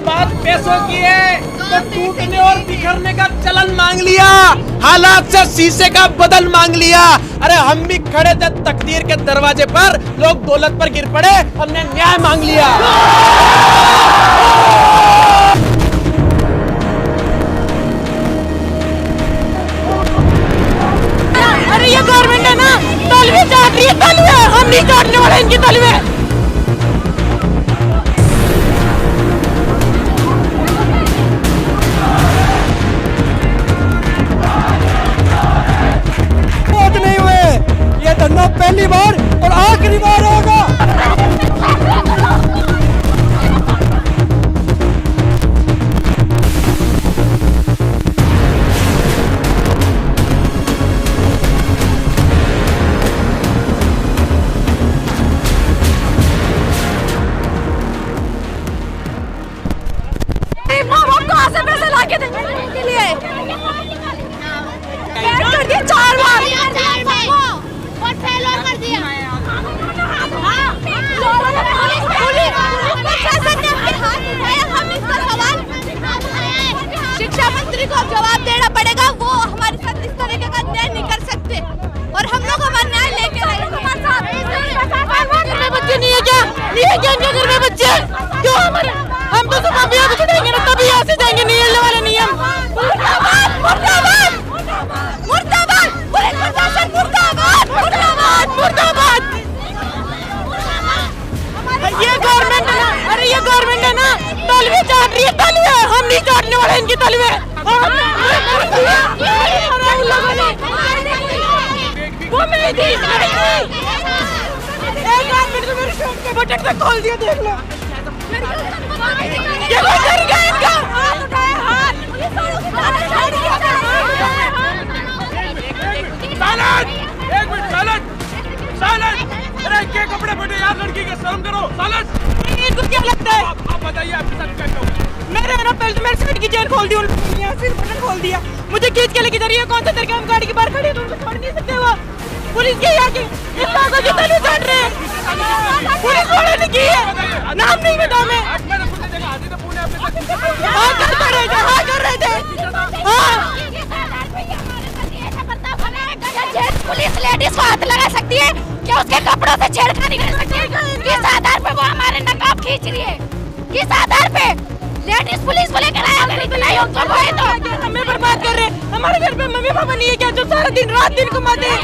बात पैसों की है तो टूटने और बिखरने का चलन मांग लिया, हालात से शीशे का बदल मांग लिया। अरे हम भी खड़े थे तकदीर के दरवाजे पर, लोग दौलत पर गिर पड़े, हमने न्याय मांग लिया। अरे ये गवर्नमेंट है ना, तलवे चाट रही है, तलवे हम नहीं चाटने वाले इनकी तलवे। नहीं हुए, ये धरना पहली बार और आखिरी बार होगा। कहाँ से पैसे लाके देंगे के लिए? कर दिया 4 बार और फेल कर दिया। हम इसका सवाल शिक्षा मंत्री को जवाब देना पड़ेगा। वो हमारे साथ इस तरीके का अन्याय नहीं कर सकते और हम लोग हमारा न्याय लेके बच्चे नहीं है क्या? नहीं है क्या इनके घर में बच्चे? क्यों हमारे हम तो सुबह भी यहाँ जाएंगे ना, तभी यहाँ से जाएंगे। नहीं हिलने वाले नियम। मुर्दाबाद मुर्दाबाद मुर्दाबाद पुलिस प्रशासन मुर्दाबाद मुर्दाबाद मुर्दाबाद। ये गवर्नमेंट है ना, अरे ये गवर्नमेंट है ना, तलवे चाट रही है, तलवे हम नहीं चाटने वाले इनकी तलवे। वो मेरी थी, एक आदमी तो मेरे शॉप के बटन तक खोल दिया, देख लो। ये कोई तरीका है इनका? अरे क्या कपड़े पहने यार, लड़की के शर्म करो। इनको क्या लगता है? आप बताइए आपके साथ क्या हुआ? मेरे ना पहले तो मेरे साइड की चेन खोल दी उन्होंने, यहाँ से बटन खोल दिया, मुझे खींच के लेके जा रही है। कौन सा तरीका? हम गाड़ी के बाहर खड़े हैं तो उनको छोड़ नहीं सकते। वो पुलिस के यहाँ के इस पागल की तलवे चाट रहे हैं। पुलिस वाले ने की है, नाम नहीं बता मैं। हाँ कर रहे थे, हाँ कर रहे थे, हाँ। पुलिस लेडीज को हाथ लगा सकती है क्या? उसके कपड़ों से छेड़खानी कर सकती है? किस आधार पे वो हमारे नकाब खींच रही है? किस आधार पे? लेडीज पुलिस को लेकर आया, अगर इतना ही उनको बोले तो हमें बर्बाद कर रहे हैं। हमारे घर पे मम्मी पापा नहीं है क्या, जो सारा दिन रात दिन कमाते हैं?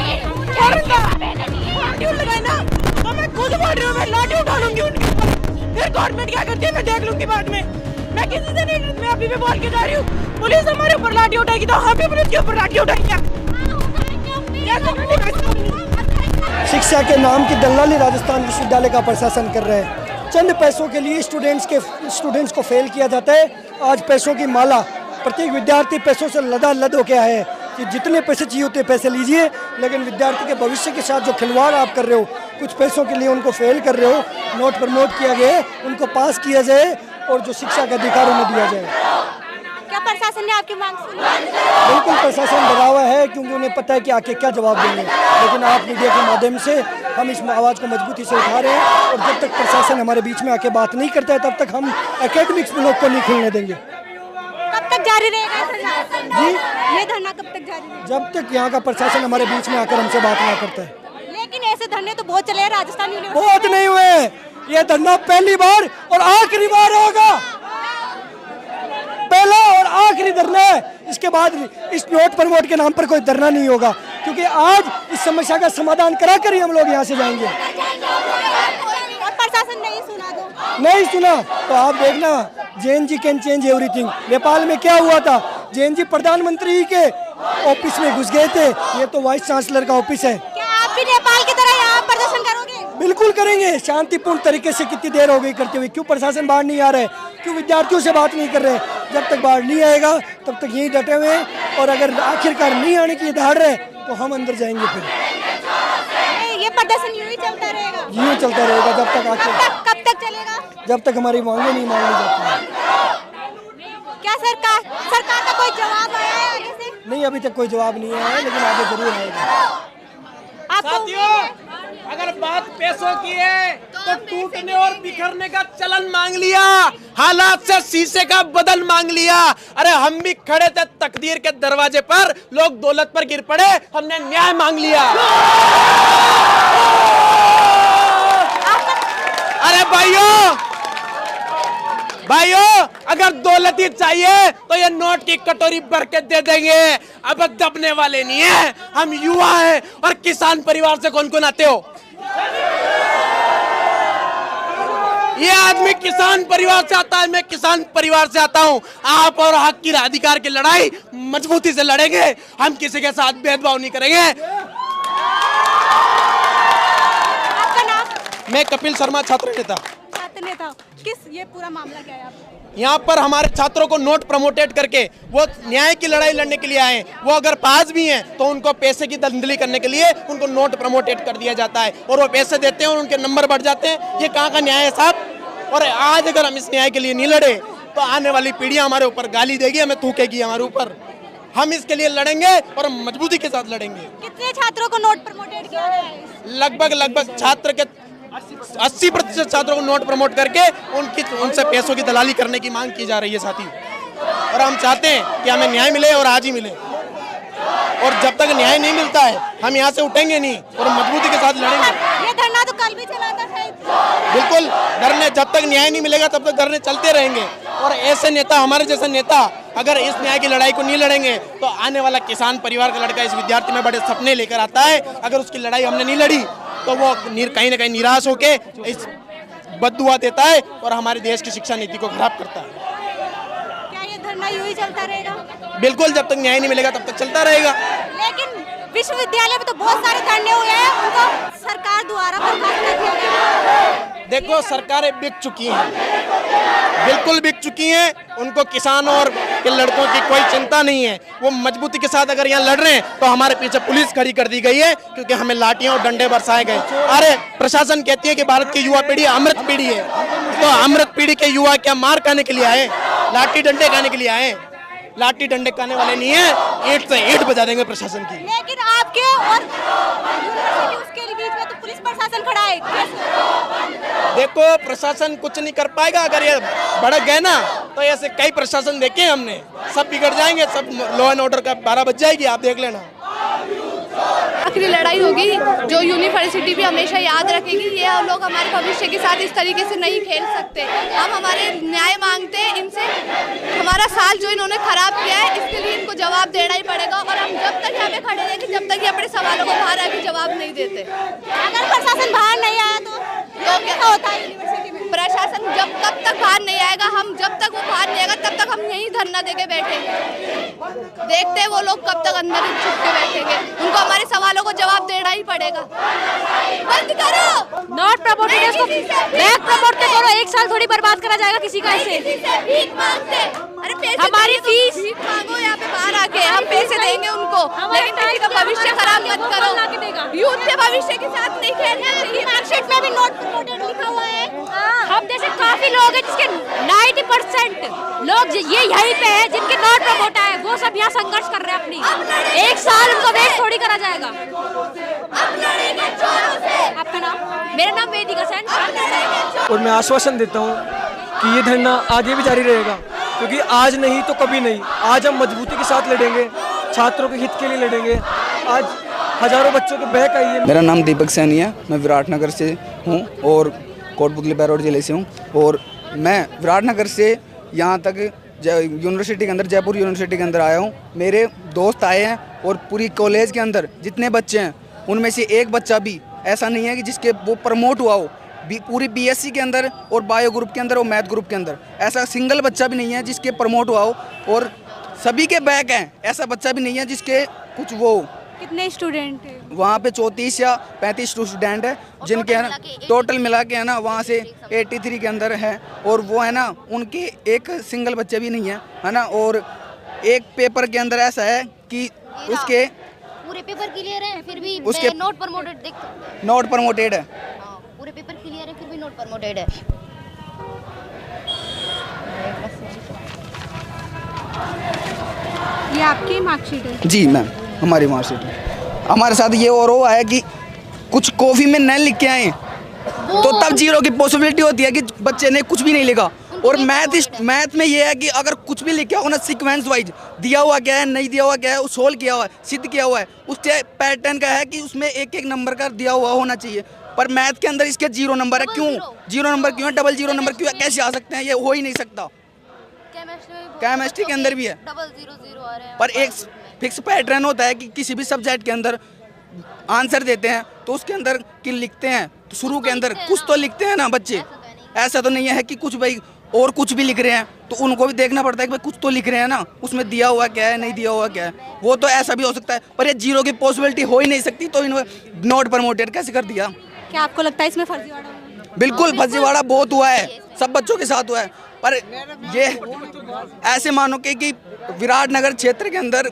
लाठी लगाए ना, तो मैं खुद बोल रही हूँ, मैं लाठी उठा लूंगी उनके ऊपर। फिर गवर्नमेंट क्या करती है मैं देख लूंगी बाद में। मैं किसी से नहीं, मैं अभी भी बोल के जा रही हूँ, पुलिस हमारे ऊपर लाठी उठाएगी तो हम भी पुलिस के ऊपर लाठी उठाएंगे। शिक्षा के नाम की दलाली राजस्थान विश्वविद्यालय का प्रशासन कर रहे हैं। चंद पैसों के लिए स्टूडेंट्स को फेल किया जाता है। आज पैसों की माला, प्रत्येक विद्यार्थी पैसों से लदालद हो गया है कि जितने पैसे चाहिए उतने पैसे लीजिए, लेकिन विद्यार्थी के भविष्य के साथ जो खिलवाड़ आप कर रहे हो, कुछ पैसों के लिए उनको फेल कर रहे हो, नोट पर नोट किया गया है, उनको पास किया जाए और जो शिक्षा का अधिकार उन्हें दिया जाए। क्या प्रशासन ने आपकी मांग सुनी? बिल्कुल प्रशासन डरा हुआ है, क्योंकि उन्हें पता है कि आके क्या जवाब देंगे। लेकिन आप मीडिया के माध्यम से हम इस आवाज़ को मजबूती से उठा रहे हैं और जब तक प्रशासन हमारे बीच में आके बात नहीं करता है तब तक हम एकेडमिक्स ब्लॉक को नहीं खुलने देंगे। कब तक जारी रहेगा धरना? जी, ये धरना कब तक जारी रहेगा? जब तक यहाँ का प्रशासन हमारे बीच में आकर हमसे बात ना करता है। लेकिन ऐसे धरने तो बहुत चले हैं राजस्थान यूनिवर्सिटी। बहुत नहीं हुए, ये धरना पहली बार और आखिरी बार होगा। पहला और आखिरी धरना है, इसके बाद इस नोट पर वोट के नाम पर कोई धरना नहीं होगा, क्योंकि आज इस समस्या का समाधान कराकर ही हम लोग यहाँ से जाएंगे। और प्रशासन नहीं सुना तो? नहीं सुना तो आप देखना, Gen Z can change everything. Nepal में क्या हुआ था, जेएनजी प्रधानमंत्री के ऑफिस में घुस गए थे, ये तो वाइस चांसलर का ऑफिस है। क्या आप भी नेपाल की तरह यहाँ प्रदर्शन करोगे? बिल्कुल करेंगे, शांतिपूर्ण तरीके से। कितनी देर हो गई करते हुए, क्यों प्रशासन बाहर नहीं आ रहे, क्यों विद्यार्थियों से बात नहीं कर रहे? जब तक बाहर नहीं आएगा तब तक यहीं डटे हुए हैं, और अगर आखिरकार नहीं आने की धार रहे तो हम अंदर जाएंगे। फिर ये प्रदर्शन यूं ही चलता रहेगा? यूं चलता रहेगा जब तक कब तक चलेगा? जब तक हमारी मांगे नहीं मान ली जाती। क्या सरकार का कोई जवाब आया है आगे से? नहीं, अभी तक कोई जवाब नहीं आया है, लेकिन आगे जरूर आएगा। साथियों, अगर बात पैसों की है तो टूटने और बिखरने का चलन मांग लिया, हालात से शीशे का बदल मांग लिया। अरे हम भी खड़े थे तकदीर के दरवाजे पर, लोग दौलत पर गिर पड़े, हमने न्याय मांग लिया। अरे भाइयों, अगर दौलत ही चाहिए तो ये नोट की कटोरी भर के दे देंगे। अब दबने वाले नहीं है, हम युवा हैं। और किसान परिवार से कौन कौन आते हो? ये आदमी किसान परिवार से आता है, मैं किसान परिवार से आता हूं। आप और हक की अधिकार की लड़ाई मजबूती से लड़ेंगे, हम किसी के साथ भेदभाव नहीं करेंगे। आपका नाम? मैं कपिल शर्मा, छात्र नेता। किस ये पूरा मामला क्या है आपका? यहाँ पर हमारे छात्रों को नोट प्रमोटेट करके वो न्याय की लड़ाई लड़ने के लिए आए। वो अगर पास भी हैं तो उनको पैसे की दलदली करने के लिए उनको नोट प्रमोटेट कर दिया जाता है और वो पैसे देते हैं और उनके नंबर बढ़ जाते हैं। ये कहाँ का न्याय है साहब? और आज अगर हम इस न्याय के लिए नहीं लड़े तो आने वाली पीढ़ियां हमारे ऊपर गाली देगी, हमें थूकेगी हमारे ऊपर। हम इसके लिए लड़ेंगे और मजबूती के साथ लड़ेंगे। कितने छात्रों को नोट प्रमोटेड किया गया है? लगभग छात्र के 80% छात्रों को नोट प्रमोट करके उनसे पैसों की दलाली करने की मांग की जा रही है साथी। और हम चाहते हैं कि हमें न्याय मिले और आज ही मिले। और जब तक न्याय नहीं मिलता है हम यहाँ से उठेंगे नहीं और मजबूती के साथ लड़ेंगे। ये धरना तो कल भी चला था शायद। बिल्कुल, धरने जब तक न्याय नहीं मिलेगा तब तक धरने चलते रहेंगे। और ऐसे नेता, हमारे जैसे नेता अगर इस न्याय की लड़ाई को नहीं लड़ेंगे तो आने वाला किसान परिवार का लड़का इस विद्यार्थी में बड़े सपने लेकर आता है। अगर उसकी लड़ाई हमने नहीं लड़ी तो वो कहीं ना कहीं निराश होके इस बद्दुआ देता है और हमारे देश की शिक्षा नीति को खराब करता है। क्या ये धरना यूं ही चलता रहेगा? बिल्कुल, जब तक न्याय नहीं मिलेगा तब तक चलता रहेगा। लेकिन विश्वविद्यालय में तो बहुत सारे धरने हुए हैं, उनको सरकार द्वारा बर्खास्त कर दिया गया। देखो, सरकारें बिक चुकी हैं, बिल्कुल बिक चुकी हैं। उनको किसानों और के लड़कों की कोई चिंता नहीं है। वो मजबूती के साथ अगर यहाँ लड़ रहे हैं तो हमारे पीछे पुलिस खड़ी कर दी गई है क्योंकि हमें लाठियां और डंडे बरसाए गए। अरे प्रशासन कहती है कि भारत की युवा पीढ़ी अमृत पीढ़ी है, तो अमृत पीढ़ी के युवा क्या मार खाने के लिए आए? लाठी डंडे खाने के लिए आए? लाठी डंडे खाने वाले नहीं है, ईंट से ईंट बजा देंगे प्रशासन की। लेकिन आपके और उसके बीच में तो पुलिस प्रशासन खड़ा है। देखो, प्रशासन कुछ नहीं कर पाएगा। अगर ये भड़क गए ना तो ऐसे कई प्रशासन देखे हमने, सब बिगड़ जाएंगे, सब लॉ एंड ऑर्डर का 12 बज जाएगी, आप देख लेना। आखिरी लड़ाई होगी जो यूनिवर्सिटी भी हमेशा याद रखेगी। ये लोग हमारे भविष्य के साथ इस तरीके से नहीं खेल सकते। हम हमारे न्याय मांगते हैं इनसे। हमारा साल जो इन्होंने खराब किया है इसके लिए इनको जवाब देना ही पड़ेगा। और हम जब तक यहाँ पे खड़े रहेंगे जब तक ये अपने सवालों को बाहर आके जवाब नहीं देते। अगर प्रशासन बाहर नहीं आया तो क्या होता है यूनिवर्सिटी में? प्रशासन तब तक बाहर नहीं आएगा, हम जब तक वो बाहर नहीं आएगा तब तक हम यहीं धरना देके बैठेंगे। देखते हैं वो लोग कब तक अंदर ही छुप के बैठेंगे। उनको हमारे सवालों को जवाब देना ही पड़ेगा। बंद करो नॉट प्रमोटेड को बैक प्रमोट करो। एक साल थोड़ी बर्बाद करा जाएगा किसी का ऐसे। भीख मांगते, अरे पैसे हमारी फीस भीख मांगो यहाँ पे बाहर आके, हम पैसे देंगे उनको, लेकिन किसी का भविष्य खराब मत करो। यूथ के भविष्य के साथ नहीं खेलना चाहिए। मार्कशीट में भी नॉट प्रमोटेड लिखा हुआ है। हम जैसे काफी लोग हैं जिसके 90% लोग ये यहीं पे है जिनके नॉट प्रमोट है, वो सब यहाँ संघर्ष कर रहे हैं अपनी। एक साल उनको वेस्ट थोड़ी करा जाएगा। आपका नाम? मेरा नाम वेदिका सेन। और मैं आश्वासन देता हूँ कि ये धरना आगे भी जारी रहेगा, क्योंकि आज नहीं तो कभी नहीं। आज हम मजबूती के साथ लड़ेंगे, छात्रों के हित के लिए लड़ेंगे। आज हजारों बच्चों के बहक आई है। मेरा नाम दीपक सैनी है, मैं विराटनगर से हूँ और कोटपुतली बैरोड जिले से हूँ। और मैं विराटनगर से यहाँ तक यूनिवर्सिटी के अंदर, जयपुर यूनिवर्सिटी के अंदर आया हूँ। मेरे दोस्त आए हैं और पूरी कॉलेज के अंदर जितने बच्चे हैं उनमें से एक बच्चा भी ऐसा नहीं है कि जिसके वो प्रमोट हुआ हो। पूरी बीएससी के अंदर और बायो ग्रुप के अंदर और मैथ ग्रुप के अंदर ऐसा सिंगल बच्चा भी नहीं है जिसके प्रमोट हुआ हो। और सभी के बैक हैं, ऐसा बच्चा भी नहीं है जिसके कुछ वो। कितने स्टूडेंट हैं वहाँ पे? 34 या 35 स्टूडेंट है जिनके है ना टोटल मिला के है ना वहाँ से 83 के अंदर है। और वो है ना उनके एक सिंगल बच्चे भी नहीं है ना। और एक पेपर के अंदर ऐसा है कि उसके पूरे पेपर क्लियर है फिर भी उसके नोट प्रमोटेड देख सकते हैं। नोट प्रमोटेड है। पूरे पेपर क्लियर है फिर भी नोट प्रमोटेड है। ये आपकी मार्कशीट है? जी मैम, हमारी मार्कशीट है। हमारे साथ ये और वो आया कि कुछ कॉफ़ी में नल लिख के आए तो तब जीरो की पॉसिबिलिटी होती है कि बच्चे ने कुछ भी नहीं लिखा। और मैथ में ये है कि अगर कुछ भी लिखा हो ना, सीक्वेंस वाइज दिया हुआ क्या है, नहीं दिया हुआ क्या है, सोल्व किया हुआ है, सिद्ध किया हुआ है, उसके पैटर्न का है कि उसमें एक एक नंबर का दिया हुआ होना चाहिए। पर मैथ के अंदर इसके 0 नंबर है। क्यों 0 नंबर क्यों है, डबल 0 नंबर क्यों है, कैसे आ सकते हैं? ये हो ही नहीं सकता। केमिस्ट्री के अंदर भी है, डबल 0 आ रहे हैं। पर एक फिक्स पैटर्न होता है कि किसी भी सब्जेक्ट के अंदर आंसर देते हैं तो उसके अंदर कि लिखते हैं तो शुरू के अंदर कुछ तो लिखते हैं ना बच्चे। ऐसा तो नहीं है कि कुछ भाई और कुछ भी लिख रहे हैं, तो उनको भी देखना पड़ता है कि भाई कुछ तो लिख रहे हैं ना, उसमें दिया हुआ क्या है, नहीं दिया हुआ क्या है। वो तो ऐसा भी हो सकता है, पर ये जीरो की पॉसिबिलिटी हो ही नहीं सकती, तो इन्होंने नॉट प्रमोटेड कैसे कर दिया? क्या आपको लगता है इसमें फर्जीवाड़ा हुआ? बिल्कुल फर्जीवाड़ा बहुत हुआ है, सब बच्चों के साथ हुआ है। पर ये ऐसे मानो कि विराटनगर क्षेत्र के अंदर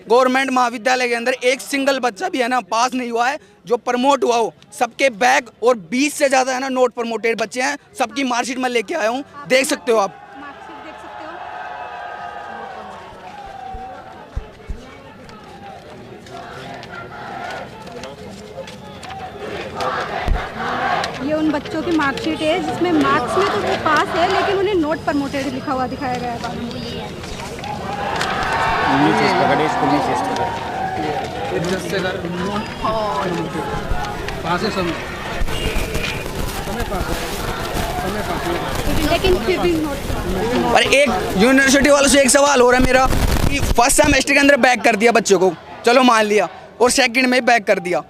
गवर्नमेंट महाविद्यालय के अंदर एक सिंगल बच्चा भी है ना पास नहीं हुआ है जो प्रमोट हुआ हो। सबके बैग और 20 से ज़्यादा है ना नोट प्रमोटेड बच्चे हैं। सबकी मार्कशीट मैं लेके आया हूँ, देख सकते हो आप। मार्कशीट देख सकते हो। ये उन बच्चों की मार्कशीट है जिसमें मार्क्स में तो वो पास है, लेकिन उन्हें नोट प्रमोटेड लिखा हुआ दिखाया गया है। लेकिन फिर भी नोट। पर एक यूनिवर्सिटी वालों से एक सवाल हो रहा है मेरा कि फर्स्ट सेमेस्टर के अंदर बैक कर दिया बच्चों को, चलो मान लिया, और सेकंड में बैक कर दिया।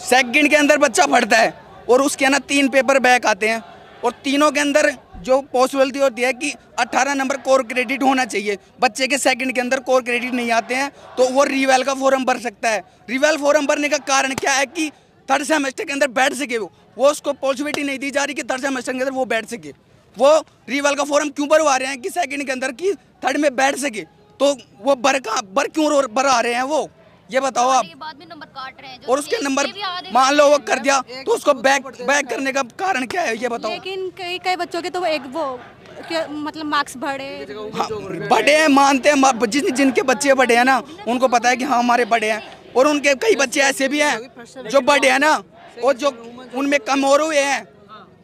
सेकंड के अंदर बच्चा पढ़ता है और उसके ना 3 पेपर बैक आते हैं, और तीनों के अंदर जो पॉसिबिलिटी होती है कि 18 नंबर कोर क्रेडिट होना चाहिए। बच्चे के सेकंड के अंदर कोर क्रेडिट नहीं आते हैं तो वो रिवेल का फॉर्म भर सकता है। रिवेल फॉर्म भरने का कारण क्या है कि थर्ड सेमेस्टर के अंदर बैठ सके वो उसको पॉसिबिलिटी नहीं दी जा रही कि थर्ड सेमेस्टर के अंदर वो बैठ सके। वो रिवेल का फॉर्म क्यों भरवा रहे हैं कि सेकंड के अंदर कि थर्ड में बैठ सके, तो वो भर क्यों भरा रहे हैं वो, ये बताओ आप। बाद में नंबर काट रहे हैं और उसके नंबर मान लो वो कर दिया तो उसको बैक करने का कारण क्या है, ये बताओ। लेकिन कई बच्चों के तो मतलब मार्क्स बढ़े। हाँ, बड़े हैं, मानते हैं, जिनके बच्चे बड़े हैं ना उनको पता है कि हाँ हमारे बड़े हैं। और उनके कई बच्चे ऐसे भी हैं जो बड़े हैं ना, और जो उनमें कम और हुए हैं,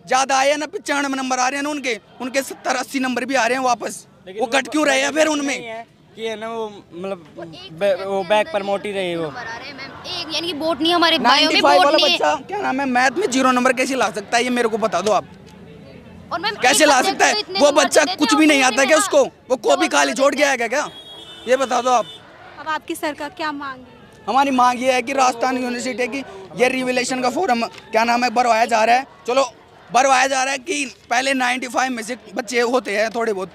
ज्यादा आए हैं ना, 95 नंबर आ रहे हैं ना उनके 70-80 नंबर भी आ रहे हैं वापस। वो घट क्यों रहे हैं फिर उनमें कि है ना वो मतलब वो बैक प्रमोट ही रहे वो। एक यानी कि बोर्ड नहीं, हमारे बायो में 95 बोर्ड वाला नहीं है। बच्चा क्या नाम है मैथ में 0 नंबर कैसे ला सकता है, ये मेरे को बता दो आप। और मैम कैसे ला सकता है वो बच्चा? कुछ भी नहीं आता क्या उसको? वो कॉपी खाली छोड़ गया है क्या? ये बता दो आप। अब आपकी सरकार क्या मांग है? हमारी मांग ये है कि राजस्थान यूनिवर्सिटी की ये रिवलेशन का फॉर्म क्या नाम है भरवाया जा रहा है। चलो भरवाया जा रहा है कि पहले 95 में से बच्चे होते हैं थोड़े बहुत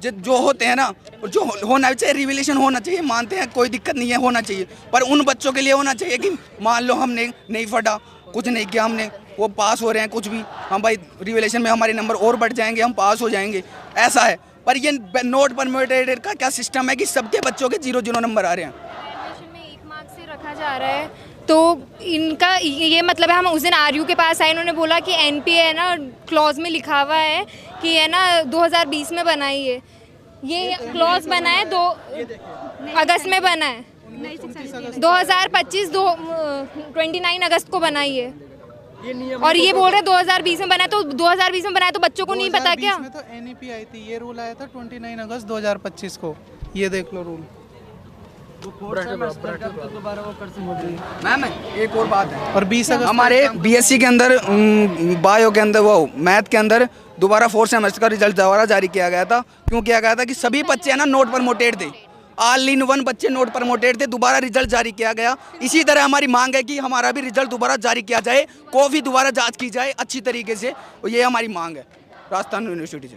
जो होते हैं ना, जो होना चाहिए, रिवलेशन होना चाहिए, मानते हैं, कोई दिक्कत नहीं है, होना चाहिए। पर उन बच्चों के लिए होना चाहिए कि मान लो हमने नहीं पढ़ा, कुछ नहीं किया हमने, वो पास हो रहे हैं कुछ भी, हम भाई रिवलेशन में हमारे नंबर और बढ़ जाएंगे, हम पास हो जाएंगे, ऐसा है। पर ये नोट परमिटेड का क्या सिस्टम है कि सबके बच्चों के 0-0 नंबर आ रहे हैं। में 1 मार्क से रखा जा रहा है, तो इनका ये मतलब है। हम उस दिन आरयू के पास आए, इन्होंने बोला कि एनपीए है ना क्लॉज में लिखा हुआ है कि है ना 2020 में बना है, ये क्लॉज बना है 2 अगस्त में बना है, 2025 29 अगस्त को बना है, और ये बोल रहे 2020 में बना है। तो 2020 में बना है तो बच्चों को नहीं पता क्या? में तो एनईपी आई थी, ये रूल आया था 29 अगस्त 2025 को, ये देख लो रूल। मैम एक और बात है, और 20 अगस्त हमारे बीएससी के अंदर बायो के अंदर वो मैथ के अंदर दोबारा 4th सेमेस्टर का रिजल्ट दोबारा जारी किया गया था। क्यों किया गया था कि सभी बच्चे है ना नोट प्रमोटेड थे, ऑल इन वन बच्चे नोट प्रमोटेड थे, दोबारा रिजल्ट जारी किया गया। इसी तरह हमारी मांग है कि हमारा भी रिजल्ट दोबारा जारी किया जाए, कॉफी दोबारा जांच की जाए अच्छी तरीके से, और ये हमारी मांग है राजस्थान यूनिवर्सिटी से।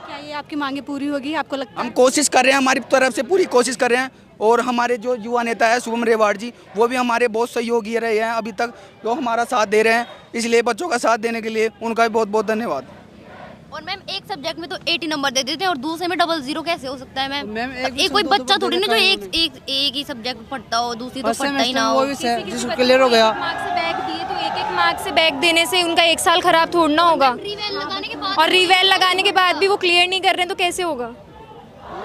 क्या ये आपकी मांगे पूरी होगी आपको लगता है? हम कोशिश कर रहे हैं, हमारी तरफ से पूरी कोशिश कर रहे हैं, और हमारे जो युवा नेता है शुभम रेवाड़ जी, वो भी हमारे बहुत सहयोगी रहे हैं अभी तक, जो हमारा साथ दे रहे हैं, इसलिए बच्चों का साथ देने के लिए उनका भी बहुत बहुत धन्यवाद। और मैम एक सब्जेक्ट में तो 80 नंबर दे देते हैं और दूसरे में 00 कैसे हो सकता है मैम? एक कोई बच्चा थोड़ी ना जो एक ही सब्जेक्ट पढ़ता हो, दूसरी तो पढ़ता ही ना हो। क्लियर हो गया। मार्क्स से बैक दिए तो एक मार्क्स से बैक देने से उनका 1 साल खराब थोड़ना होगा, और रिवेल लगाने के बाद भी वो क्लियर नहीं कर रहे हैं तो कैसे होगा?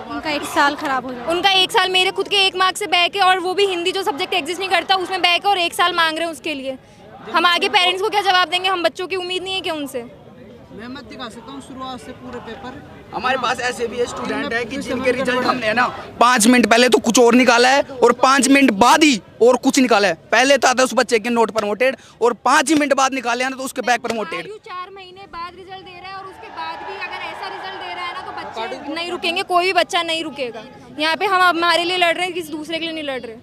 उनका 1 साल खराब हो जाएगा। उनका 1 साल, मेरे खुद के 1 मार्क्स से बैक है, और वो भी हिंदी जो सब्जेक्ट एग्जिस्ट नहीं करता उसमें बैक है, और 1 साल मांग रहे हैं उसके लिए। हम आगे पेरेंट्स को क्या जवाब देंगे? हम बच्चों की उम्मीद नहीं है क्या उनसे? मैं मत दिखा सकता हूँ शुरुआत से पूरे पेपर। हमारे पास ऐसे भी स्टूडेंट है कि जिनके रिजल्ट हमने है ना 5 मिनट पहले तो कुछ और निकाला है और 5 मिनट बाद ही और कुछ निकाला है। पहले था उस बच्चे के नोट प्रमोटेड और 5 ही मिनट बाद निकाले हैं ना तो उसके बैक प्रमोटेड। 4 महीने बाद रिजल्ट दे रहा है और उसके बाद भी अगर ऐसा रिजल्ट दे रहा है ना तो बच्चे नहीं रुकेंगे, कोई भी बच्चा नहीं रुकेगा। यहाँ पे हम हमारे लिए लड़ रहे हैं, किसी दूसरे के लिए नहीं लड़ रहे।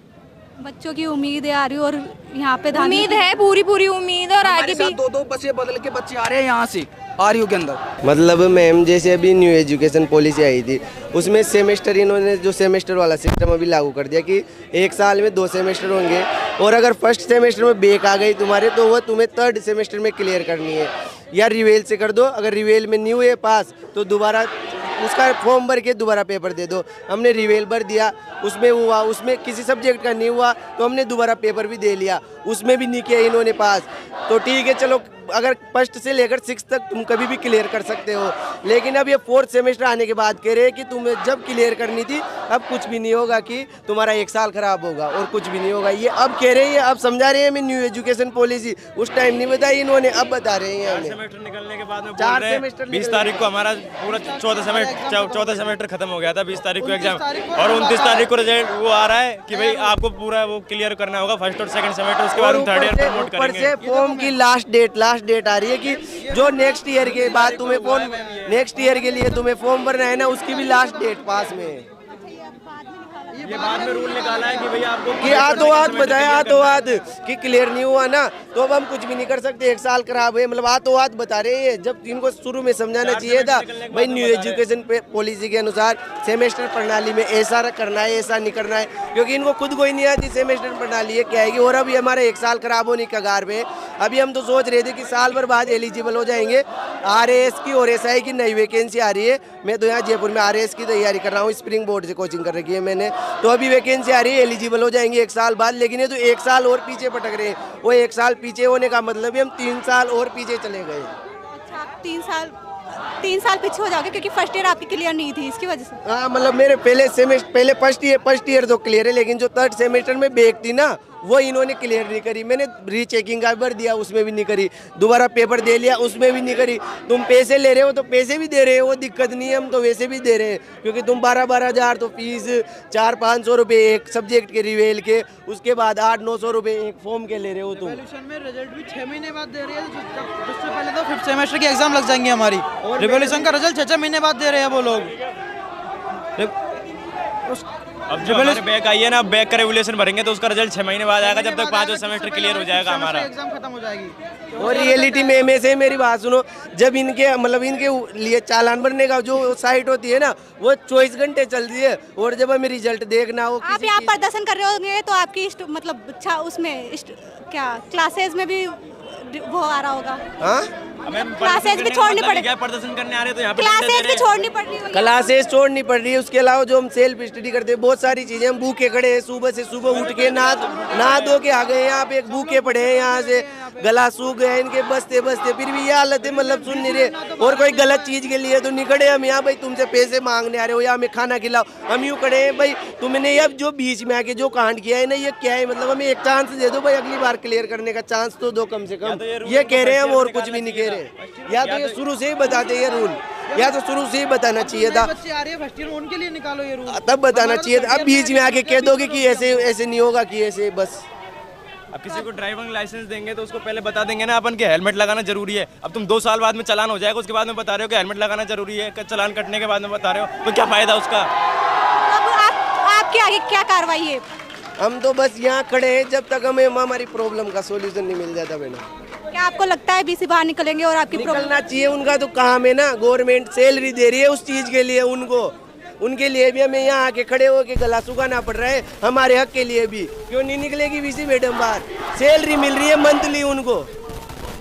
बच्चों की उम्मीद है आ रही और यहाँ पे उम्मीद है, पूरी उम्मीद है और आगे भी 2-2 बसे बदल के बच्चे आ रहे हैं यहाँ से आरयू के अंदर। मतलब मैम जैसे अभी न्यू एजुकेशन पॉलिसी आई थी उसमें सेमेस्टर इन्होंने जो सेमेस्टर वाला सिस्टम अभी लागू कर दिया कि 1 साल में 2 सेमेस्टर होंगे और अगर फर्स्ट सेमेस्टर में बैक आ गई तुम्हारे तो वह तुम्हें 3rd सेमेस्टर में क्लियर करनी है या रिवेल से कर दो। अगर रिवेल में नहीं हुए पास तो दोबारा उसका फॉर्म भर के दोबारा पेपर दे दो। हमने रिवेल भर दिया, उसमें हुआ, उसमें किसी सब्जेक्ट का नहीं हुआ तो हमने दोबारा पेपर भी दे लिया, उसमें भी नहीं किया इन्होंने पास। तो ठीक है चलो, अगर 1st से लेकर 6th तक तुम कभी भी क्लियर कर सकते हो, लेकिन अब ये 4th सेमेस्टर आने के बाद कह रहे हैं कि तुम्हें जब क्लियर करनी थी अब कुछ भी नहीं होगा, कि तुम्हारा 1 साल खराब होगा और कुछ भी नहीं होगा। ये अब कह रहे हैं, अब समझा रहे हैं हमें न्यू एजुकेशन पॉलिसी। उस टाइम नहीं बताई इन्होंने, अब बता रहे हैं हमें। सेमेस्टर निकलने के बाद में 4 सेमेस्टर 20 तारीख को हमारा पूरा 14 सेमेस्टर खत्म हो गया था। 20 तारीख को एग्जाम और 29 तारीख को रिजल्ट वो आ रहा है कि भाई आपको पूरा वो क्लियर करना होगा 1st और 2nd सेमेस्टर, उसके बाद हम 3rd ईयर प्रमोट करेंगे। फॉर्म की लास्ट डेट आ रही है कि जो नेक्स्ट ईयर के बाद तुम्हें फॉर्म, नेक्स्ट ईयर के लिए तुम्हें फॉर्म भरना है ना, उसकी भी लास्ट डेट पास में है। ये बाद में रूल निकाला है कि भैया आपको कि आतोआत बताया, आतोआत कि क्लियर नहीं हुआ ना तो अब हम कुछ भी नहीं कर सकते, 1 साल खराब है, मतलब आतोआत बता रहे हैं। जब इनको शुरू में समझाना चाहिए था भाई न्यू एजुकेशन पॉलिसी के अनुसार सेमेस्टर प्रणाली में ऐसा करना है, ऐसा नहीं करना है, क्योंकि इनको खुद को ही नहीं आती सेमेस्टर प्रणाली है क्या आएगी। और अभी हमारे 1 साल खराब होने की कगार पे, अभी हम तो सोच रहे थे कि साल भर बाद एलिजिबल हो जाएंगे RAS की, और ऐसा है कि नई वैकेंसी आ रही है। मैं तो यहाँ जयपुर में RAS की तैयारी कर रहा हूँ, स्प्रिंग बोर्ड से कोचिंग कर रखी है मैंने, तो अभी वैकेंसी आ रही है, एलिजिबल हो जाएंगे 1 साल बाद। लेकिन ये तो 1 साल और पीछे पटक रहे हैं। वो 1 साल पीछे होने का मतलब है हम 3 साल और पीछे चले गए। अच्छा, आप 3 साल पीछे हो जाओगे क्योंकि फर्स्ट ईयर आपकी क्लियर नहीं थी इसकी वजह से। हाँ, मतलब मेरे पहले फर्स्ट ईयर तो क्लियर है, लेकिन जो 3rd सेमेस्टर में बैक थी ना वो इन्होंने क्लियर नहीं करी। मैंने रीचेकिंग का भर दिया, उसमें भी नहीं करी, दोबारा पेपर दे लिया, उसमें भी नहीं करी। तुम पैसे ले रहे हो तो पैसे भी दे रहे हो, वो दिक्कत नहीं है, हम तो वैसे भी दे रहे हैं, क्योंकि तुम 12-12 हज़ार तो फीस, 400-500 रुपये एक सब्जेक्ट के रिवेल के, उसके बाद 800-900 रुपये एक फॉर्म के ले रहे हो तुम। रिवॉल्यूशन में रिजल्ट भी 6 महीने बाद दे रही है, जिससे पहले तो 5th सेमेस्टर की एग्जाम लग जाएंगी हमारी। रिवॉल्यूशन का रिजल्ट 6 महीने बाद दे रहे हैं वो लोग। अब जो हमारे बैक आई है ना, अब बैक का रेवोल्यूशन भरेंगे तो उसका रिजल्ट 6 महीने बाद आएगा, जब तक 5वां सेमेस्टर क्लियर हो जाएगा हमारा, एग्जाम खत्म हो जाएगी। और रियलिटी में से मेरी बात सुनो, जब इनके मतलब इनके लिए चालान भरने का जो साइट होती है ना वो 24 घंटे चलती है, और जब हमें रिजल्ट देखना हो, आप यहाँ प्रदर्शन कर रहे होंगे तो आपकी मतलब उसमें क्या क्लासेस में भी वो आ रहा होगा। हाँ, क्लासेस भी छोड़नी पड़ेगी, प्रदर्शन करने आ रहे तो यहाँ पे क्लासेस भी छोड़नी पड़ रही है, क्लासेस छोड़नी पड़ रही है। उसके अलावा जो हम सेल्फ स्टडी करते हैं, बहुत सारी चीजें, हम भूखे खड़े हैं, सुबह उठ के नहा धो के आ गए यहाँ पे, एक भूखे पड़े हैं, यहाँ से गला सूख गया इनके बसते फिर भी ये हालत है, मतलब सुन नहीं रहे। और कोई गलत चीज के लिए तो नहीं खड़े हम यहाँ, भाई तुमसे पैसे मांगने आ रहे हो या हमें खाना खिलाओ, हम यूँ खड़े हैं भाई तुमने अब जो बीच में आके जो कांड किया है ना ये क्या है, मतलब हमें एक चांस दे दो भाई, अगली बार क्लियर करने का चांस तो दो कम से कम। ये कह रहे हैं हम, और कुछ भी नहीं कह रहे। या तो ये शुरू से ही बताते ये रूल, या तो शुरू से ही बताना चाहिए था, बच्चे आ रहे हैं फर्स्ट ईयर उनके लिए निकालो ये रूल, तब बताना चाहिए था। अब बीच में आके कह दोगे कि ऐसे नहीं होगा, कि ऐसे बस। अब किसी को ड्राइविंग लाइसेंस देंगे तो उसको पहले बता देंगे ना अपन के हेलमेट लगाना जरूरी है। अब तुम 2 साल बाद में चालान हो जाएगा, उसके बाद में बता रहे हो कि हेलमेट लगाना जरूरी है, चालान कटने के बाद में बता रहे हो, तो क्या फायदा उसका। अब आपके आगे क्या कार्रवाई है? हम तो बस यहाँ खड़े हैं जब तक हमें हमारी प्रॉब्लम का सोल्यूशन नहीं मिल जाता। मैडम, क्या आपको लगता है BC बाहर निकलेंगे और आपकी निकलना चाहिए? उनका तो काम है ना, गवर्नमेंट सैलरी दे रही है उस चीज के लिए उनको, उनके लिए भी हमें यहाँ आके खड़े होके गला सुखाना पड़ रहा है, हमारे हक के लिए भी। क्यों नहीं निकलेगी BC मैडम बाहर? सैलरी मिल रही है मंथली, उनको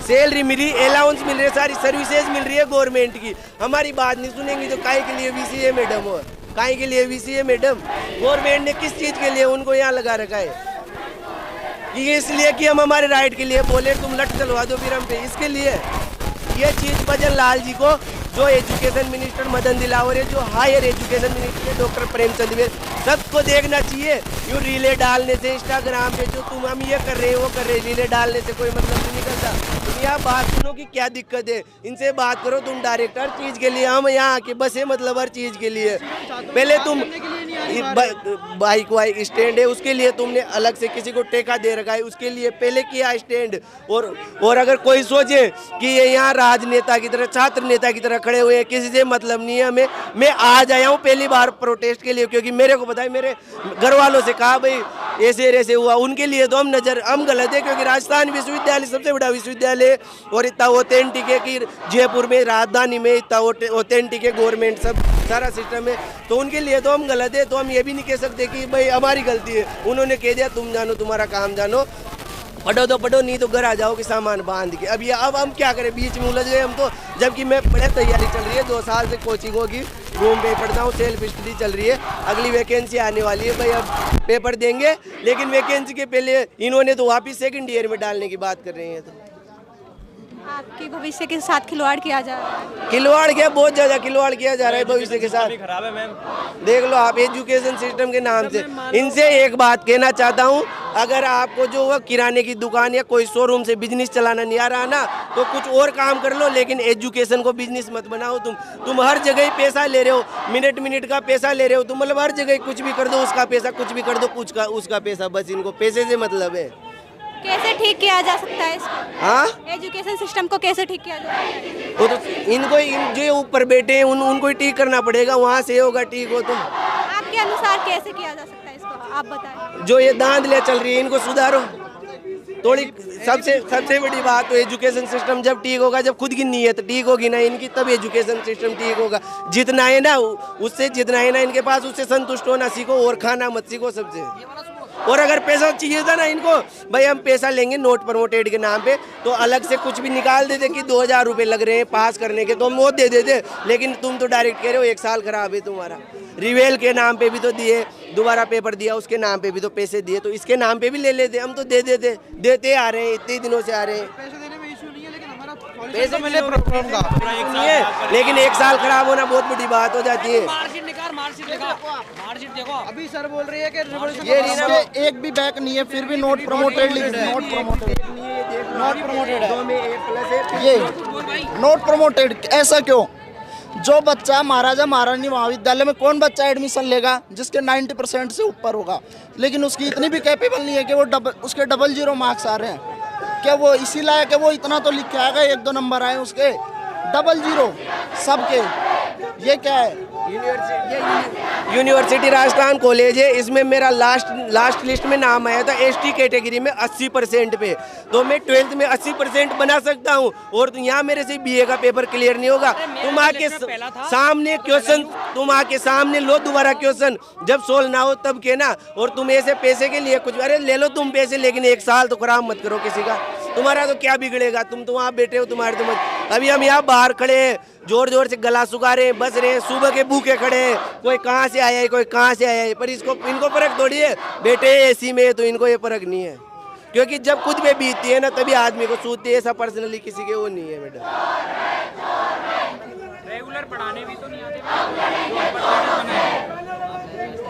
सैलरी मिल रही, अलाउंस मिल रही है, सारी सर्विसेज मिल रही है गवर्नमेंट की। हमारी बात नहीं सुनेंगी तो काहे के लिए BC है मैडम? और काहे के लिए BC है मैडम? गवर्नमेंट ने किस चीज के लिए उनको यहाँ लगा रखा है? ये इसलिए कि हम हमारे राइट के लिए बोले तुम लट चलवा दो फिर हम पे, इसके लिए ये चीज भजन लाल जी को जो एजुकेशन मिनिस्टर मदन दिलावर है, जो हायर एजुकेशन मिनिस्टर है डॉक्टर प्रेमचंद में, सबको देखना चाहिए। यूँ रीले डालने से इंस्टाग्राम पे जो तुम हम ये कर रहे हो वो कर रहे, रीले डालने से कोई मतलब नहीं निकलता। तुम यहाँ बात सुनो कि क्या दिक्कत है, इनसे बात करो। तुम डायरेक्ट हर चीज़ के लिए, हम यहाँ आके बसे मतलब हर चीज़ के लिए। पहले तुम बाइक वाइक स्टैंड है उसके लिए तुमने अलग से किसी को ठेका दे रखा है, उसके लिए पहले किया स्टैंड। और अगर कोई सोचे कि ये यहाँ राजनेता की तरह, छात्र नेता की तरह खड़े हुए हैं, किसी से मतलब नहीं है हमें। मैं आज आया हूँ पहली बार प्रोटेस्ट के लिए, क्योंकि मेरे को पता है, मेरे घर वालों से कहा भाई ऐसे हुआ, उनके लिए तो हम गलत है। क्योंकि राजस्थान विश्वविद्यालय सबसे बड़ा विश्वविद्यालय और इतना ऑथेंटिक है कि जयपुर में, राजधानी में इतना ऑथेंटिक है, गवर्नमेंट सब सारा सिस्टम है, तो उनके लिए तो हम गलत है। तो हम ये भी नहीं कह सकते कि भाई हमारी गलती है। उन्होंने कह दिया तुम जानो, तुम्हारा काम जानो, पढ़ो तो पढ़ो, नहीं तो घर आ जाओ कि सामान बांध के। अब हम क्या करें, बीच में उलझ गए हम तो। जबकि मैं बड़े तैयारी चल रही है, 2 साल से कोचिंग होगी, रूम पे पढ़ता हूँ, सेल्फ स्टडी चल रही है। अगली वैकेंसी आने वाली है भाई, अब पेपर देंगे। लेकिन वैकेंसी के पहले इन्होंने तो वापस सेकंड ईयर में डालने की बात कर रहे हैं। तो आपकी भविष्य के साथ खिलवाड़ किया जा रहा है। खिलवाड़ क्या, बहुत ज्यादा खिलवाड़ किया जा रहा है भविष्य के साथ। खराब है मैम, देख लो आप एजुकेशन सिस्टम के नाम से। इनसे एक बात कहना चाहता हूँ, अगर आपको जो वह किराने की दुकान या कोई शोरूम से बिजनेस चलाना नहीं आ रहा ना, तो कुछ और काम कर लो, लेकिन एजुकेशन को बिजनेस मत बनाओ। तुम हर जगह ही पैसा ले रहे हो, मिनट का पैसा ले रहे हो तुम, मतलब हर जगह कुछ भी कर दो, उसका पैसा, कुछ भी कर दो उसका पैसा, बस इनको पैसे से मतलब है। कैसे ठीक किया जा सकता है इसको? हाँ, एजुकेशन सिस्टम को कैसे ठीक किया जा सकता है? वो तो इनको जो ऊपर बैठे हैं उनको ही ठीक करना पड़ेगा, वहाँ से होगा ठीक हो। तुम आपके अनुसार कैसे किया जा सकता है इसको, आप बताएं। जो ये दांधले चल रही है इनको सुधारो थोड़ी। सबसे बड़ी बात तो एजुकेशन सिस्टम जब ठीक होगा, जब खुद की नीयत ठीक होगी ना इनकी, तब एजुकेशन सिस्टम ठीक होगा। जितना है ना उससे, जितना है ना इनके पास, उससे संतुष्ट होना सीखो और खाना मत सीखो सबसे। और अगर पैसा चाहिए था ना इनको, भाई हम पैसा लेंगे नोट प्रमोटेड के नाम पे, तो अलग से कुछ भी निकाल देते कि 2000 रुपये लग रहे हैं पास करने के, तो हम वो दे देते। लेकिन तुम तो डायरेक्ट कह रहे हो 1 साल खराब है तुम्हारा। रिवेल के नाम पे भी तो दिए, दोबारा पेपर दिया उसके नाम पे भी तो पैसे दिए, तो इसके नाम पे भी ले लेते, हम तो दे देते आ रहे हैं, इतने दिनों से आ रहे हैं। पैसे मिले प्रॉब्लम का नहीं है, लेकिन 1 साल खराब होना बहुत बड़ी बात हो जाती है। देखो अभी सर बोल रही है कि ये एक भी बैक नहीं है, फिर भी नोट प्रमोटेड लिख रहे हैं। नोट प्रमोटेड है, ये नोट प्रमोटेड। ऐसा क्यों? जो बच्चा महाराजा महारानी महाविद्यालय में, कौन बच्चा एडमिशन लेगा जिसके 90% से ऊपर होगा, लेकिन उसकी इतनी भी कैपेबल नहीं है कि वो उसके 000 मार्क्स आ रहे हैं। क्या वो इसी लायक है वो इतना तो लिख के आएगा, 1-2 नंबर आए उसके 00 सबके? ये क्या है? यूनिवर्सिटी राजस्थान कॉलेज है, इसमें मेरा लास्ट लिस्ट में नाम आया था ST कैटेगरी में 80% पे, तो मैं 12th में 80% बना सकता हूँ। और यहाँ मेरे से BA का पेपर क्लियर नहीं होगा। तुम आके सामने क्वेश्चन, तुम आके सामने लो दोबारा क्वेश्चन, जब सोल्व ना हो तब कहना। और तुम ऐसे पैसे के लिए कुछ, अरे ले लो तुम पैसे, लेकिन 1 साल तो खराब मत करो किसी का। तुम्हारा तो क्या बिगड़ेगा, तुम तो वहाँ बैठे हो, तुम्हारे तो मत। अभी हम यहाँ बाहर खड़े हैं, जोर से गला सुखा रहे हैं, बस रहे हैं, सुबह के भूखे खड़े हैं, कोई कहाँ से आया है, कोई कहाँ से आया है, पर इनको फर्क थोड़ी है। बैठे AC में तो इनको ये फर्क नहीं है, क्योंकि जब खुद पे बीतती है ना तभी आदमी को सूझती है। ऐसा पर्सनली किसी के वो नहीं है बेटा। रेगुलर पढ़ाने भी तो नहीं आते,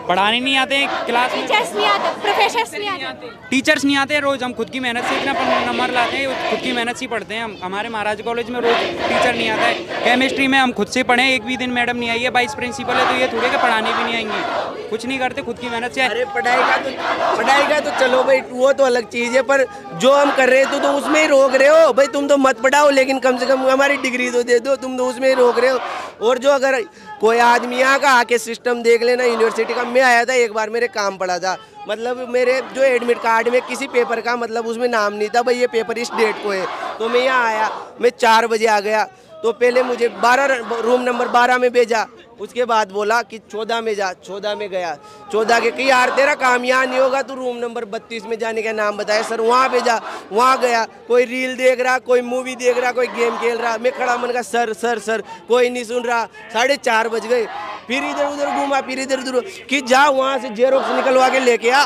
पढ़ाने नहीं आते, क्लास में टीचर्स नहीं आते, प्रोफेसर्स नहीं आते, टीचर्स नहीं आते। रोज हम खुद की मेहनत से इतना नंबर लाते हैं, खुद की मेहनत से पढ़ते हैं हम। हमारे महाराज कॉलेज में रोज टीचर नहीं आता है। केमिस्ट्री में हम खुद से पढ़े, एक भी दिन मैडम नहीं आई है, वाइस प्रिंसिपल है, तो ये थोड़े के पढ़ाने भी नहीं आएंगे, कुछ नहीं करते, खुद की मेहनत से। अरे पढ़ाई का तो चलो भाई, वो तो अलग चीज़ है, पर जो हम कर रहे हैं तो उसमें ही रोक रहे हो भाई। तुम तो मत पढ़ाओ, लेकिन कम से कम हमारी डिग्री तो दे दो, तुम तो उसमें ही रोक रहे हो। और जो अगर कोई आदमी यहाँ का आके सिस्टम देख लेना यूनिवर्सिटी का। मैं आया था एक बार, मेरे काम पड़ा था, मतलब मेरे जो एडमिट कार्ड में किसी पेपर का मतलब उसमें नाम नहीं था भाई, ये पेपर इस डेट को है। तो मैं यहाँ आया, मैं 4 बजे आ गया, तो पहले मुझे रूम नंबर 12 में भेजा, उसके बाद बोला कि 14 में जा, 14 में गया, 14 के कि यार तेरा काम यहाँ नहीं होगा, तू रूम नंबर 32 में जाने का नाम बताया। सर वहाँ भेजा, वहाँ गया, कोई रील देख रहा, कोई मूवी देख रहा, कोई गेम खेल रहा। मैं खड़ा मन का सर सर सर, कोई नहीं सुन रहा। 4:30 बज गए, फिर इधर उधर घूमा, फिर इधर उधर कि जा वहाँ से जेरोक्स निकलवा के लेके आ।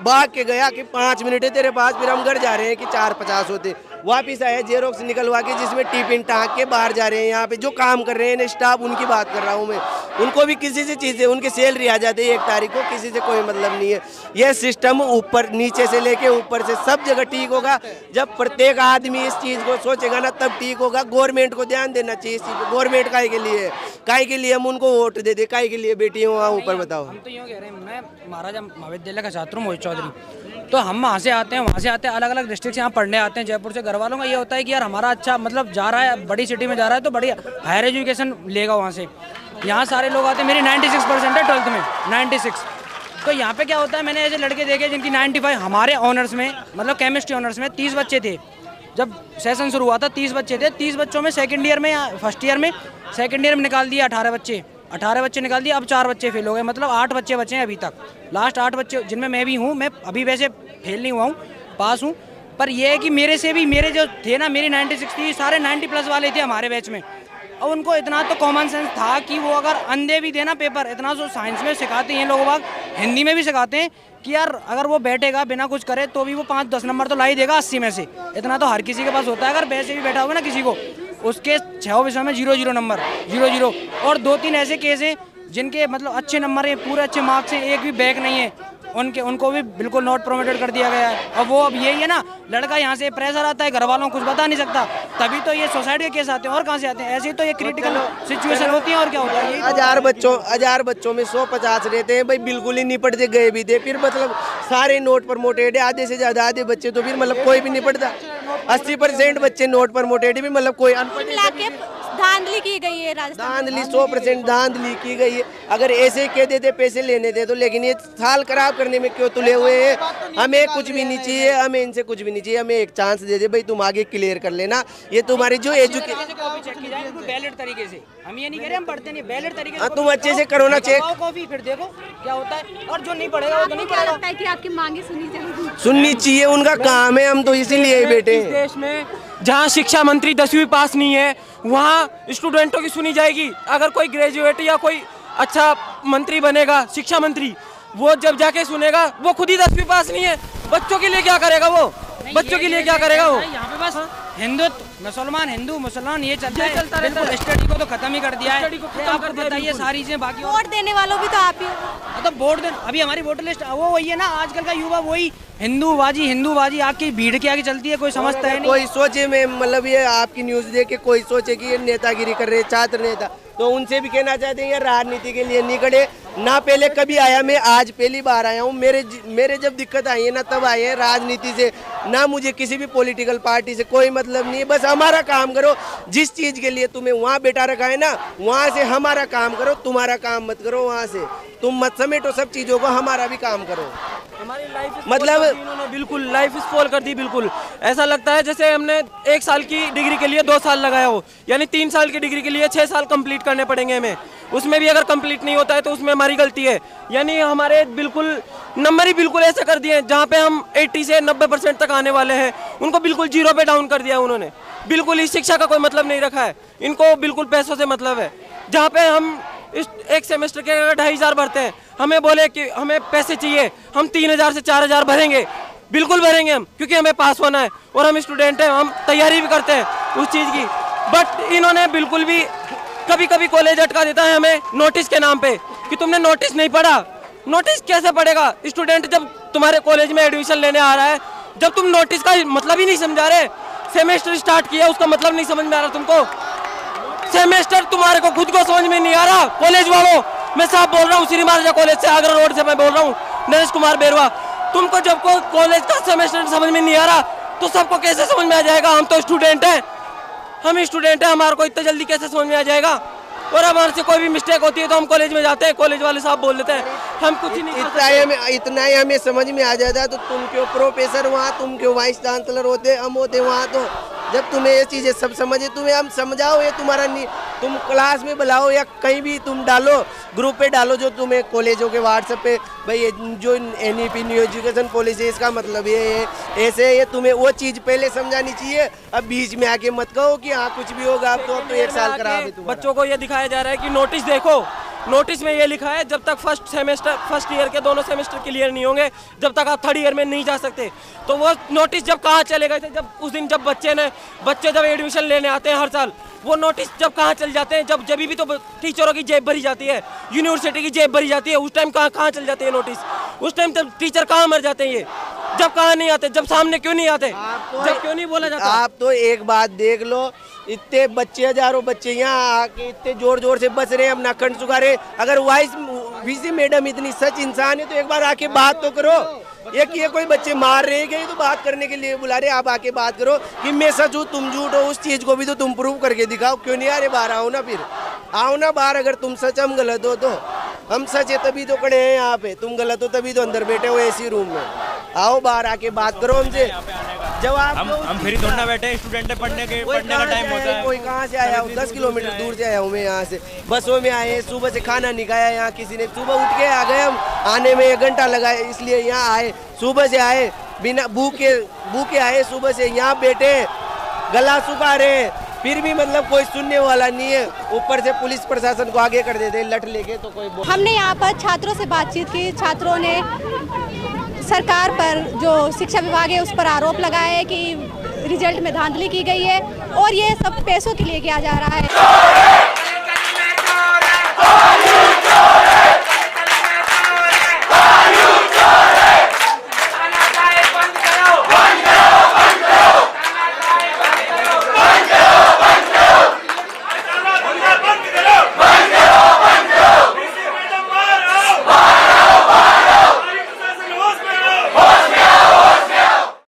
भाग के गया कि 5 मिनट है तेरे पास, फिर हम घर जा रहे हैं कि 4:50 होते। वापस आए जेरोक्स निकलवा के, जिसमें टिफिन टाँग के बाहर जा रहे हैं। यहाँ पे जो काम कर रहे हैं स्टाफ, उनकी बात कर रहा हूँ मैं, उनको भी किसी से चीज़ है, उनकी सैलरी आ जाती है 1 तारीख को, किसी से कोई मतलब नहीं है। यह सिस्टम ऊपर नीचे से लेके ऊपर से सब जगह ठीक होगा जब प्रत्येक आदमी इस चीज़ को सोचेगा ना, तब ठीक होगा। गवर्नमेंट को ध्यान देना चाहिए इस चीज़ पर। गवर्नमेंट काहे के लिए हम उनको वोट दे दे, काहे के लिए बेटी हो वहाँ ऊपर, बताओ। हम तो यूँ कह रहे हैं, मैं महाराजा महाविद्यालय का छात्र हूँ, मोहित चौधरी। तो हम वहाँ से आते हैं, अलग अलग डिस्ट्रिक्ट से यहाँ पढ़ने आते हैं। जयपुर से घर वालों का ये होता है कि यार हमारा अच्छा मतलब जा रहा है, बड़ी सिटी में जा रहा है तो बड़ी हायर एजुकेशन लेगा वहाँ से। यहाँ सारे लोग आते हैं, मेरी 96% है 12th में, 96। तो यहाँ पे क्या होता है, मैंने ऐसे लड़के देखे जिनकी 95, हमारे ऑनर्स में मतलब केमिस्ट्री ऑनर्स में 30 बच्चे थे। जब सेशन शुरू हुआ था 30 बच्चे थे, 30 बच्चों में सेकंड ईयर में या फर्स्ट ईयर में, सेकंड ईयर में निकाल दिया 18 बच्चे निकाल दिए। अब 4 बच्चे फेल हो गए, मतलब 8 बच्चे बचे हैं अभी तक। लास्ट 8 बच्चे जिनमें मैं भी हूँ, मैं अभी वैसे फेल नहीं हुआ हूँ, पास हूँ। पर यह है कि मेरे से भी मेरे जो थे ना, मेरी 96 थी, सारे 90+ वाले थे हमारे बैच में। और उनको इतना तो कॉमन सेंस था कि वो अगर अंधे भी देना पेपर, इतना जो साइंस में सिखाते हैं लोग बाग, हिंदी में भी सिखाते हैं कि यार अगर वो बैठेगा बिना कुछ करे तो भी वो 5-10 नंबर तो ला ही देगा 80 में से। इतना तो हर किसी के पास होता है। अगर वैसे भी बैठा होगा ना किसी को, उसके 6 विषय में 0-0 नंबर, 0-0। और 2-3 ऐसे केस हैं जिनके मतलब अच्छे नंबर हैं, पूरे अच्छे मार्क्स हैं, एक भी बैक नहीं है, उनको भी बिल्कुल नॉट प्रमोटेड कर दिया गया है। और वो अब यही है ना, लड़का यहाँ से प्रेशर आता है, घर वालों को कुछ बता नहीं सकता, तभी तो ये सुसाइड के केस आते हैं। और कहाँ से आते हैं? ऐसे ही तो ये क्रिटिकल सिचुएशन होती है। और क्या होता है, 1000 बच्चों में 150 रहते हैं भाई, बिल्कुल ही निपटते गए भी थे। फिर मतलब सारे नोट प्रमोटेड है, आधे से ज़्यादा आधे बच्चे तो फिर मतलब कोई भी निपटता। 80% बच्चे नोट प्रमोटेड भी, मतलब कोई धांधली की गई है राजस्थान, धांधली 100% धांधली की गई है। अगर ऐसे कह देते पैसे लेने दे तो, लेकिन ये साल खराब करने में क्यों तुले हुए हैं? हमें कुछ भी नहीं चाहिए, हमें इनसे कुछ भी नहीं चाहिए, हमें एक चांस दे दे भाई, तुम आगे क्लियर कर लेना। ये तुम्हारी जो एजुकेशन बैलेट तरीके से, हम ये नहीं कह रहे हम पढ़ते नहीं, बैलेट तरीके से तुम अच्छे से करो ना चेक, कॉफी फिर देखो क्या होता है। और जो नहीं पढ़ेगा वो तो नहीं क्या लगता है कि आपकी मांगे सुननी चाहिए, उनका काम है, हम तो इसीलिए बैठे हैं। देश में जहाँ शिक्षा मंत्री 10वीं पास नहीं है, वहाँ स्टूडेंटों की सुनी जाएगी। अगर कोई ग्रेजुएट या कोई अच्छा मंत्री बनेगा, शिक्षा मंत्री, वो जब जाके सुनेगा, वो खुद ही 10वीं पास नहीं है, बच्चों के लिए क्या करेगा वो? बच्चों के लिए क्या करेगा वो? यहाँ पे बस हिंदुत्व, मुसलमान हिंदू मुसलमान ये चलता है। स्टडी को तो खत्म ही कर दिया है। आपको बताइए सारी चीजें। बाकी वोट देने वालों भी तो आप ही हो। तो वोट देने, अभी हमारी वोटर लिस्ट वो वही है ना, आजकल का युवा वही हिंदूबाजी आपकी भीड़ के आगे चलती है, कोई समझता है नहीं। कोई सोचे में मतलब ये आपकी न्यूज देख के कोई सोचे कि ये नेतागिरी कर रहे छात्र नेता, तो उनसे भी कहना चाहते हैं ये राजनीति के लिए नहीं खड़े ना। पहले कभी आया, मैं आज पहली बार आया हूँ। मेरे जब दिक्कत आई है ना, तब आए हैं राजनीति से ना। मुझे किसी भी पॉलिटिकल पार्टी से कोई मतलब नहीं है, बस हमारा काम करो। जिस चीज़ के लिए तुम्हें वहाँ बैठा रखा है ना, वहाँ से हमारा काम करो, तुम्हारा काम मत करो। वहाँ से तुम मत समेटो सब चीज़ों को, हमारा भी काम करो। हमारी लाइफ मतलब इन्होंने बिल्कुल लाइफ स्पॉइल कर दी। बिल्कुल ऐसा लगता है जैसे हमने 1 साल की डिग्री के लिए 2 साल लगाया हो, यानी 3 साल की डिग्री के लिए 6 साल कंप्लीट करने पड़ेंगे हमें। उसमें भी अगर कंप्लीट नहीं होता है तो उसमें हमारी गलती है। यानी हमारे बिल्कुल नंबर ही बिल्कुल ऐसे कर दिए, जहाँ पे हम 80 से 90% तक आने वाले हैं, उनको बिल्कुल 0 पे डाउन कर दिया उन्होंने। बिल्कुल इस शिक्षा का कोई मतलब नहीं रखा है, इनको बिल्कुल पैसों से मतलब है। जहाँ पे हम इस एक सेमेस्टर के 2500 भरते हैं, हमें बोले कि हमें पैसे चाहिए, हम 3000 से 4000 भरेंगे, बिल्कुल भरेंगे हम, क्योंकि हमें पास होना है और हम स्टूडेंट हैं, हम तैयारी भी करते हैं उस चीज़ की। बट इन्होंने बिल्कुल भी, कभी कभी कॉलेज अटका देता है हमें नोटिस के नाम पे कि तुमने नोटिस नहीं पढ़ा। नोटिस कैसे पढ़ेगा स्टूडेंट जब तुम्हारे कॉलेज में एडमिशन लेने आ रहा है, जब तुम नोटिस का मतलब ही नहीं समझा रहे। सेमेस्टर स्टार्ट किया, उसका मतलब नहीं समझ में आ रहा तुमको। सेमेस्टर तुम्हारे को खुद को समझ में नहीं आ रहा। कॉलेज वालों, मैं साहब बोल रहा हूँ, श्री महाराजा कॉलेज से, आगरा रोड से मैं बोल रहा हूँ, नरेश कुमार बेरवा। तुमको जब को कॉलेज का सेमेस्टर समझ में नहीं आ रहा तो सबको कैसे समझ में आ जाएगा? हम तो स्टूडेंट हैं, हम स्टूडेंट हैं, हमारे को इतना जल्दी कैसे समझ में आ जाएगा? और हमारे से कोई भी मिस्टेक होती है तो हम कॉलेज में जाते हैं, कॉलेज वाले साहब बोल देते हैं, हम कुछ ही नहीं कर सकते। इतना ही हमें समझ में आ जाता है तो तुम क्यों प्रोफेसर वहाँ, तुम क्यों वाइस चांसलर होते, हम होते वहाँ। तो जब तुम्हें ये चीज़ें सब समझे, तुम्हें हम समझाओ, ये तुम्हारा नहीं, तुम क्लास में बुलाओ या कहीं भी तुम डालो, ग्रुप पे डालो, जो तुम्हें कॉलेजों के व्हाट्सएप पे, भाई ये जो NEP न्यू एजुकेशन पॉलिसी, इसका मतलब ये है, ऐसे ये तुम्हें वो चीज़ पहले समझानी चाहिए। अब बीच में आके मत कहो कि हाँ कुछ भी होगा, अब तो 1 साल करा। बच्चों को ये दिखाया जा रहा है कि नोटिस देखो, नोटिस में ये लिखा है जब तक फर्स्ट ईयर के दोनों सेमेस्टर क्लियर नहीं होंगे, जब तक आप थर्ड ईयर में नहीं जा सकते। तो वो नोटिस जब कहाँ चले गए थे, जब उस दिन जब बच्चे जब एडमिशन लेने आते हैं हर साल, वो नोटिस जब कहाँ चल जाते हैं, जब भी तो टीचरों की जेब भरी जाती है, यूनिवर्सिटी की जेब भरी जाती है, उस टाइम कहाँ चल जाते हैं नोटिस? उस टाइम जब टीचर कहाँ मर जाते हैं, ये जब कहाँ नहीं आते, जब सामने क्यों नहीं आते, जब क्यों नहीं बोला जाता? आप तो एक बात देख लो, इतने बच्चे, हजारों बच्चे यहाँ आके इतने जोर जोर से बच रहे हैं, अपना कंठ सुखा रहे। अगर वाइस वीसी मैडम इतनी सच इंसान है तो एक बार आके बात तो करो। ये कोई बच्चे मार रहे हैं तो बात करने के लिए बुला रहे, आप आके बात करो कि मैं सच हूँ तुम झूठ हो, उस चीज को भी तो तुम प्रूव करके दिखाओ। क्यों नहीं आ रहे बाहर? आओ ना, फिर आओ ना बाहर। अगर तुम सच हम गलत हो तो हम सच है तभी तो खड़े हैं यहाँ पे, तुम गलत हो तभी तो अंदर बैठे हो एसी रूम में। आओ बाहर आके बात करो हमसे। जब आप हम फिर थोड़ा ना बैठे, स्टूडेंट है, पढ़ने का टाइम होता है। कोई कहाँ से आया हूँ, 10 किलोमीटर दूर से आया हूँ मैं यहाँ से, बसों में आए, सुबह से खाना नहीं खाया यहाँ किसी ने, सुबह उठ के आ गए हम, आने में 1 घंटा लगा इसलिए यहाँ आए, सुबह से आए, बिना भूखे आए, सुबह से यहाँ बैठे, गला सुखा रहे, फिर भी मतलब कोई सुनने वाला नहीं है। ऊपर से पुलिस प्रशासन को आगे कर देते लठ लेके, तो कोई हमने यहाँ पर छात्रों से बातचीत की। छात्रों ने सरकार पर, जो शिक्षा विभाग है उस पर आरोप लगाया है कि रिजल्ट में धांधली की गई है और ये सब पैसों के लिए किया जा रहा है।